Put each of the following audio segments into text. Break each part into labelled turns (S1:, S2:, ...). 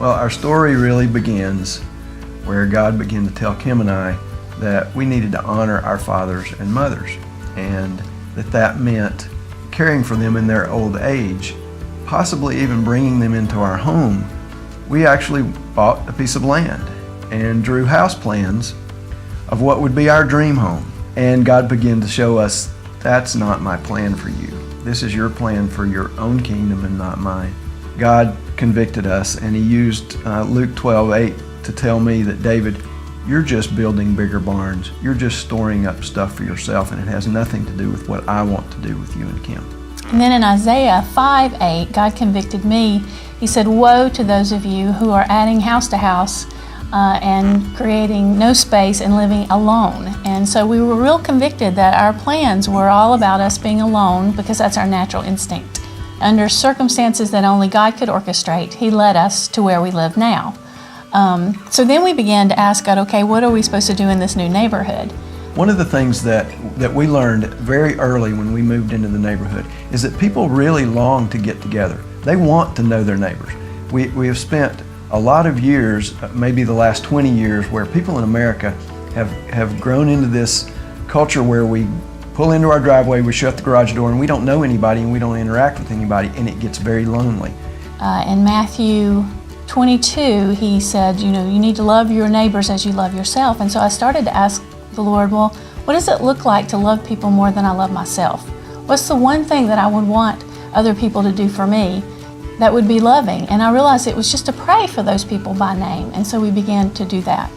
S1: Well, our story really begins where God began to tell Kim and I that we needed to honor our fathers and mothers, and that meant caring for them in their old age, possibly even bringing them into our home. We actually bought a piece of land and drew house plans of what would be our dream home. And God began to show us, that's not my plan for you. This is your plan for your own kingdom and not mine. God convicted us, and He used Luke 12:8 to tell me that, David, you're just building bigger barns. You're just storing up stuff for yourself, and it has nothing to do with what I want to do with you and Kim.
S2: And then in Isaiah 5:8, God convicted me. He said, woe to those of you who are adding house to house and creating no space and living alone. And so we were real convicted that our plans were all about us being alone, because that's our natural instinct. Under circumstances that only God could orchestrate, He led us to where we live now. So then we began to ask God, okay, what are we supposed to do in this new neighborhood?
S1: One of the things that we learned very early when we moved into the neighborhood is that people really long to get together. They want to know their neighbors. We have spent a lot of years, maybe the last 20 years, where people in America have grown into this culture where we pull into our driveway, we shut the garage door, and we don't know anybody and we don't interact with anybody, and it gets very lonely.
S2: In Matthew 22, He said, you need to love your neighbors as you love yourself. And so I started to ask the Lord, well, what does it look like to love people more than I love myself? What's the one thing that I would want other people to do for me that would be loving? And I realized it was just to pray for those people by name. And so we began to do that.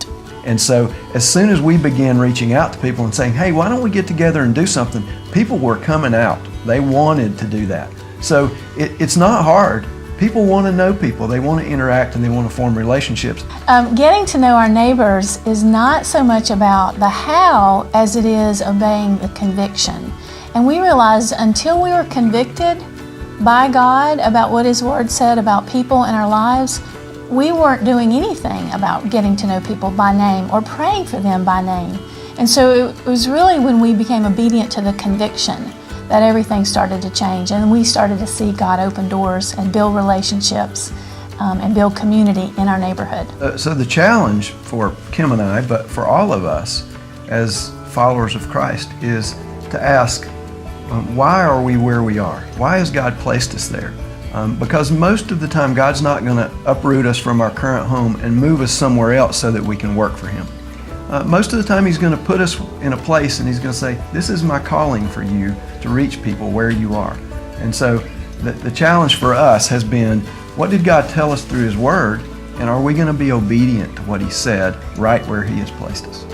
S1: And so as soon as we began reaching out to people and saying, hey, why don't we get together and do something, people were coming out. They wanted to do that. So it's not hard. People want to know people. They want to interact and they want to form relationships.
S2: Getting to know our neighbors is not so much about the how as it is obeying the conviction. And we realized until we were convicted by God about what His Word said about people in our lives, we weren't doing anything about getting to know people by name or praying for them by name. And so it was really when we became obedient to the conviction that everything started to change, and we started to see God open doors and build relationships and build community in our neighborhood.
S1: So the challenge for Kim and I, but for all of us as followers of Christ, is to ask, why are we where we are? Why has God placed us there? Because most of the time God's not going to uproot us from our current home and move us somewhere else so that we can work for Him. Most of the time He's going to put us in a place and He's going to say, this is my calling for you to reach people where you are. And so the challenge for us has been, what did God tell us through His Word, and are we going to be obedient to what He said right where He has placed us?